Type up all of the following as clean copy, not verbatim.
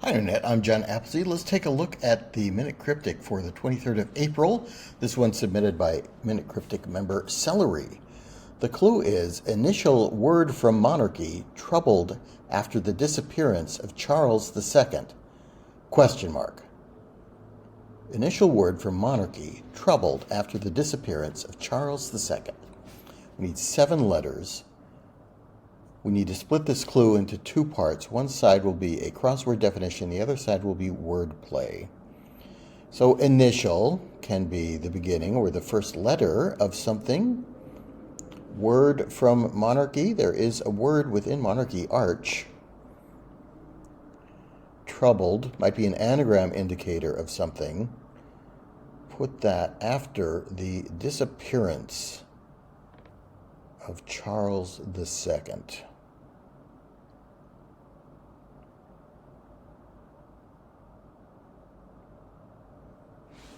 Hi Internet, I'm John Appleseed. Let's take a look at the Minute Cryptic for the 23rd of April. This one's submitted by Minute Cryptic member Celery. The clue is initial word from monarchy troubled after the disappearance of Charles II. Question mark. Initial word from monarchy troubled after the disappearance of Charles II. We need 7 letters. We need to split this clue into 2 parts. One side will be a crossword definition, the other side will be wordplay. So initial can be the beginning or the first letter of something. Word from monarchy, there is a word within monarchy, arch. Troubled might be an anagram indicator of something. Put that after the disappearance of Charles II.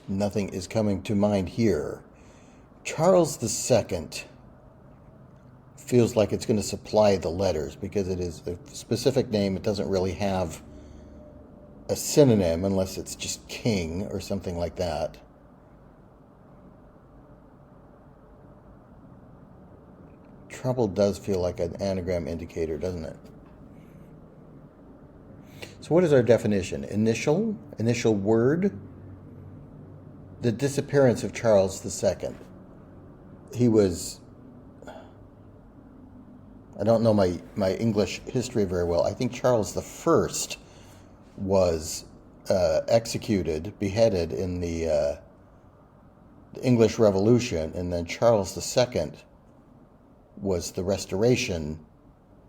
Nothing is coming to mind here. Charles II feels like it's going to supply the letters because it is a specific name. It doesn't really have a synonym unless it's just king or something like that. Trouble does feel like an anagram indicator, doesn't it? So what is our definition? Initial word. The disappearance of Charles II. He was, I don't know my English history very well. I think Charles I was executed, beheaded in the English Revolution, and then Charles II was the Restoration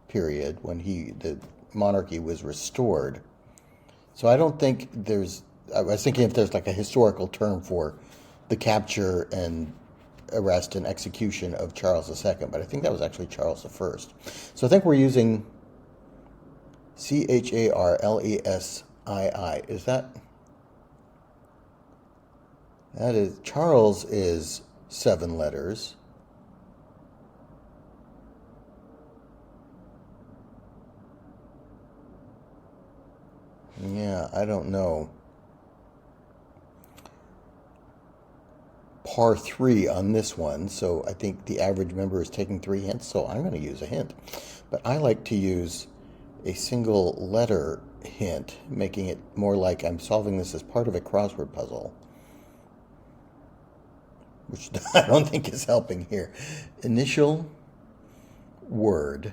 period when the monarchy was restored. So I don't think I was thinking if there's like a historical term for the capture and arrest and execution of Charles II, but I think that was actually Charles I. So I think we're using Charlesii. That is, Charles is 7 letters. Yeah, I don't know. Par 3 on this one, so I think the average member is taking 3 hints, so I'm going to use a hint. But I like to use a single letter hint, making it more like I'm solving this as part of a crossword puzzle, which I don't think is helping here. Initial word.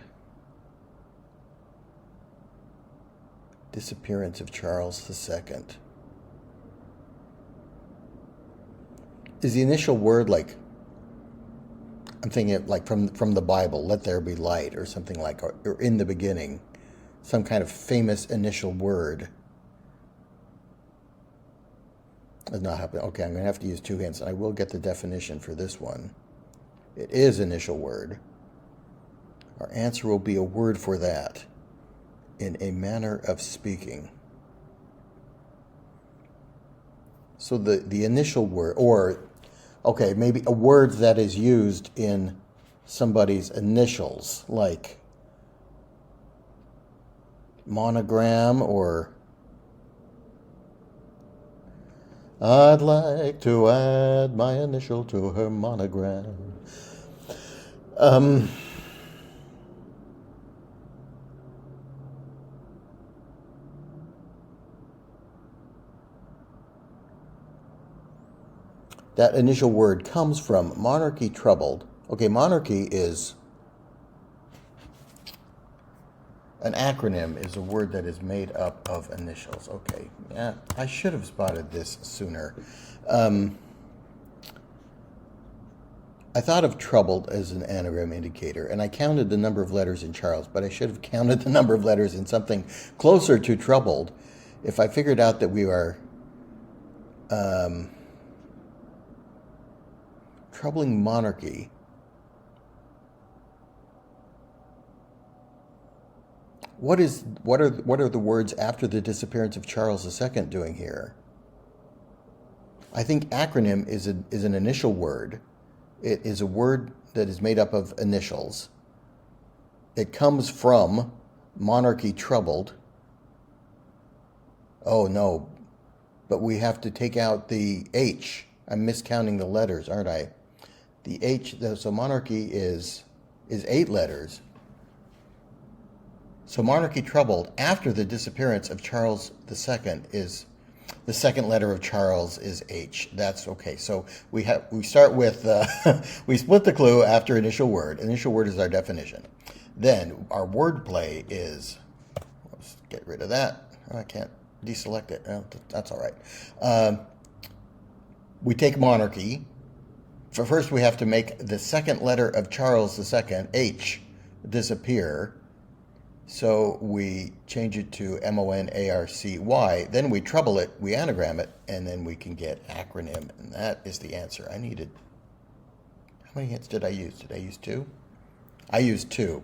Disappearance of Charles II. Is the initial word like, I'm thinking of like from the Bible, let there be light or something like, or in the beginning, some kind of famous initial word. It's not happening. Okay, I'm going to have to use 2 hints, and I will get the definition for this one. It is initial word. Our answer will be a word for that, in a manner of speaking. So the initial word, or, okay, maybe a word that is used in somebody's initials, like monogram, or I'd like to add my initial to her monogram. That initial word comes from monarchy troubled. Okay, monarchy is an acronym, is a word that is made up of initials. Okay, yeah, I should have spotted this sooner. I thought of troubled as an anagram indicator, and I counted the number of letters in Charles, but I should have counted the number of letters in something closer to troubled. If I figured out that we are troubling monarchy, what are the words after the disappearance of Charles II doing here? I think acronym is an initial word. It is a word that is made up of initials. It comes from monarchy troubled. Oh no, but we have to take out the H. I'm miscounting the letters, aren't I? The H, so monarchy is 8 letters. So monarchy troubled after the disappearance of Charles II is the second letter of Charles is H. That's okay. So we start with we split the clue after initial word. Initial word is our definition. Then our wordplay is, let's get rid of that. Oh, I can't deselect it. Oh, that's all right. We take monarchy. First, we have to make the second letter of Charles II, H, disappear. So we change it to MONARCY. Then we trouble it, we anagram it, and then we can get acronym. And that is the answer. I needed, how many hits did I use? Did I use 2? I used 2.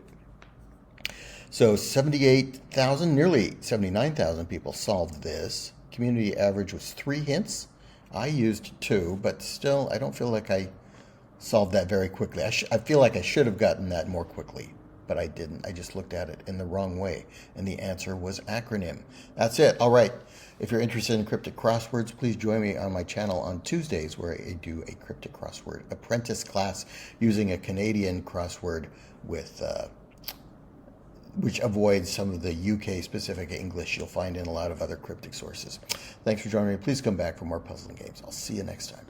So 78,000, nearly 79,000 people solved this. Community average was 3 hints. I used 2, but still, I don't feel like I solved that very quickly. I feel like I should have gotten that more quickly, but I didn't. I just looked at it in the wrong way, and the answer was acronym. That's it. All right. If you're interested in cryptic crosswords, please join me on my channel on Tuesdays, where I do a cryptic crossword apprentice class using a Canadian crossword with which avoids some of the UK-specific English you'll find in a lot of other cryptic sources. Thanks for joining me. Please come back for more puzzling games. I'll see you next time.